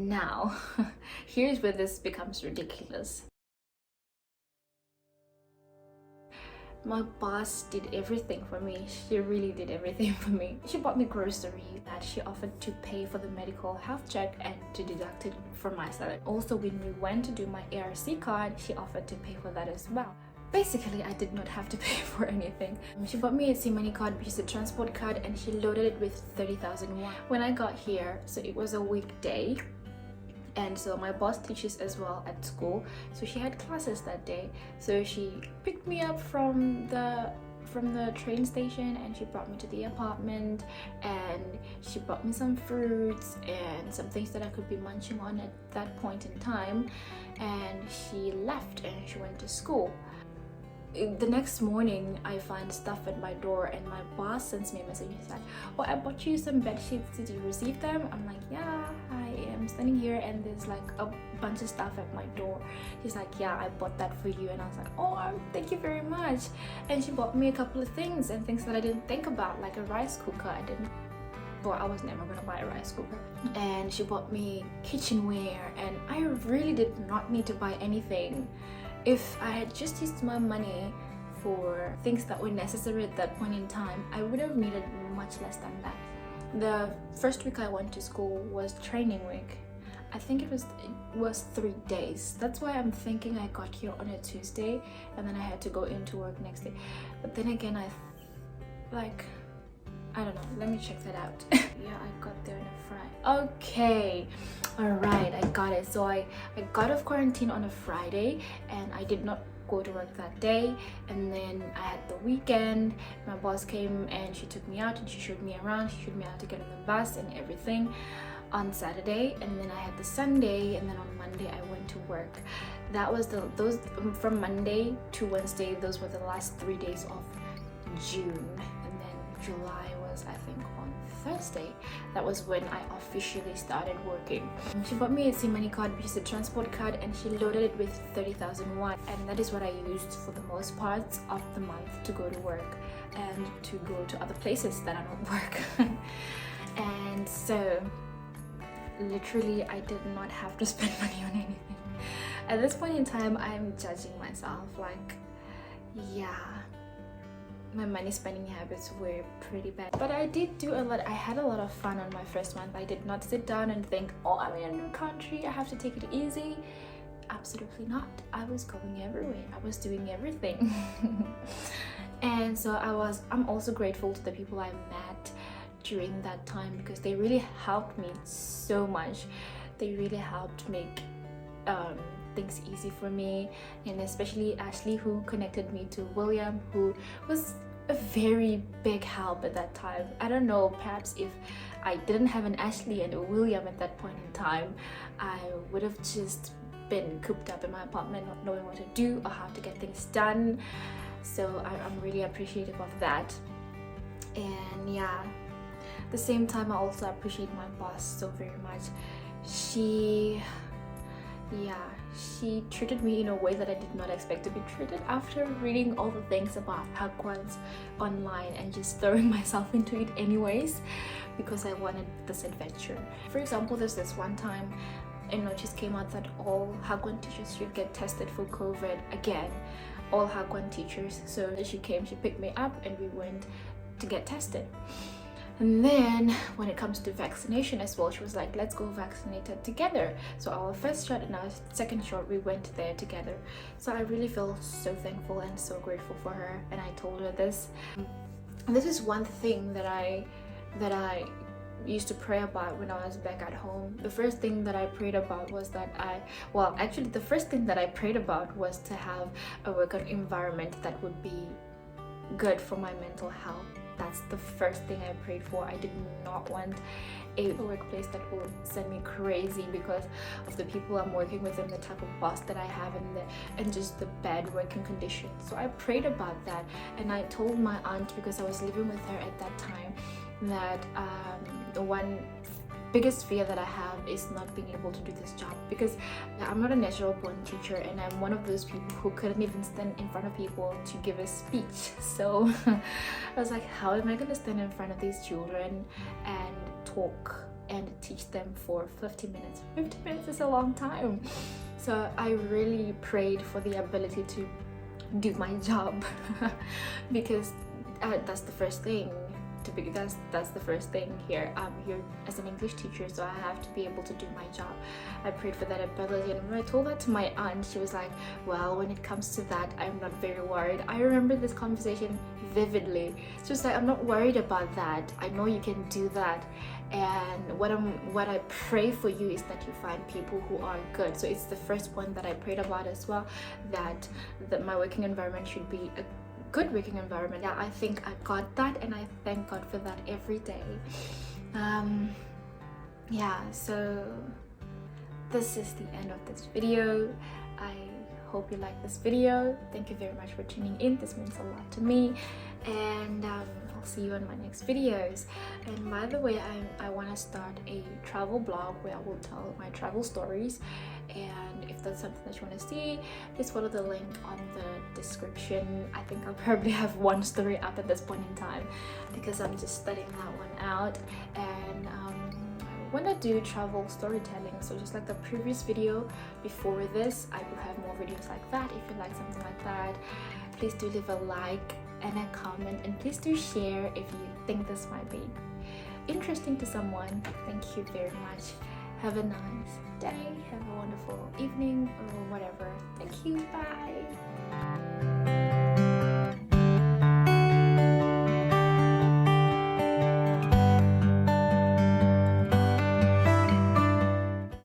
Now, here's where this becomes ridiculous. My boss did everything for me. She really did everything for me. She bought me groceries, that she offered to pay for the medical health check and to deduct it from my salary. Also, when we went to do my ARC card, she offered to pay for that as well. Basically, I did not have to pay for anything. She bought me a SeaMoney card, which is a transport card, and she loaded it with 30,000 won. When I got here, so it was a weekday, and so my boss teaches as well at school, so she had classes that day. So she picked me up from the train station and she brought me to the apartment, and she brought me some fruits and some things that I could be munching on at that point in time, and she left and she went to school. The next morning, I find stuff at my door and my boss sends me a message. He's like, oh, I bought you some bed sheets, did you receive them? I'm like, yeah, I am standing here and there's like a bunch of stuff at my door. She's like, yeah, I bought that for you. And I was like, oh, thank you very much. And she bought me a couple of things, and things that I didn't think about, like a rice cooker. I was never gonna buy a rice cooker. And she bought me kitchenware, and I really did not need to buy anything. If I had just used my money for things that were necessary at that point in time, I would have needed much less than that. The first week I went to school was training week. I think it was 3 days. That's why I'm thinking I got here on a Tuesday and then I had to go into work next day. But then again, I don't know, let me check that out. Yeah, I got there on a Friday. Okay, all right, I got it. So I got off quarantine on a Friday and I did not go to work that day. And then I had the weekend. My boss came and she took me out and she showed me around. She showed me how to get on the bus and everything on Saturday. And then I had the Sunday, and then on Monday I went to work. That was those from Monday to Wednesday. Those were the last 3 days of June. And then July was, I think, on Thursday. That was when I officially started working. She bought me a SeaMoney card, which is a transport card, and she loaded it with 30,000 won, and that is what I used for the most parts of the month to go to work and to go to other places that I don't work. And so literally I did not have to spend money on anything. At this point in time, I'm judging myself like, yeah, my money spending habits were pretty bad, but I did do a lot. I had a lot of fun on my first month. I did not sit down and think, oh, I'm in a new country, I have to take it easy. Absolutely not. I was going everywhere. I was doing everything. And so I'm also grateful to the people I met during that time, because they really helped me so much. They really helped make things easy for me, and especially Ashley, who connected me to William, who was a very big help at that time. I don't know, perhaps if I didn't have an Ashley and a William at that point in time, I would have just been cooped up in my apartment, not knowing what to do or how to get things done. So I'm really appreciative of that. And yeah, at the same time, I also appreciate my boss so very much. She treated me in a way that I did not expect to be treated, after reading all the things about Hagwons online and just throwing myself into it anyways, because I wanted this adventure. For example, there's this one time a notice came out that all Hagwon teachers should get tested for COVID again. All Hagwon teachers. So she came, she picked me up, and we went to get tested. And then when it comes to vaccination as well, she was like, let's go vaccinated together. So our first shot and our second shot, we went there together. So I really feel so thankful and so grateful for her. And I told her this. This is one thing that I used to pray about when I was back at home. The first thing that I prayed about was that the first thing that I prayed about was to have a work environment that would be good for my mental health. That's the first thing I prayed for. I did not want a workplace that will send me crazy because of the people I'm working with and the type of boss that I have, and just the bad working conditions. So I prayed about that, and I told my aunt, because I was living with her at that time, that the one biggest fear that I have is not being able to do this job, because I'm not a natural born teacher, and I'm one of those people who couldn't even stand in front of people to give a speech. So I was like, how am I going to stand in front of these children and talk and teach them for 50 minutes. 50 minutes is a long time. So I really prayed for the ability to do my job because that's the first thing. That's the first thing here. I'm here as an English teacher, so I have to be able to do my job. I prayed for that ability, and when I told that to my aunt, she was like, well, when it comes to that, I'm not very worried. I remember this conversation vividly. She was like, I'm not worried about that. I know you can do that. And what I pray for you is that you find people who are good. So it's the first one that I prayed about as well, that my working environment should be a good working environment. Yeah, I think I got that, and I thank God for that every day. Yeah, so this is the end of this video. I hope you like this video. Thank you very much for tuning in. This means a lot to me, and I'll see you in my next videos. And by the way, I want to start a travel blog where I will tell my travel stories, and if that's something that you want to see, please follow the link on the description. I think I'll probably have one story up at this point in time because I'm just studying that one out, and I want to do travel storytelling. So just like the previous video before this, I will have more videos like that. If you like something like that, please do leave a like and a comment, and please do share if you think this might be interesting to someone. Thank you very much. Have a nice day, have a wonderful evening or whatever. Thank you, bye.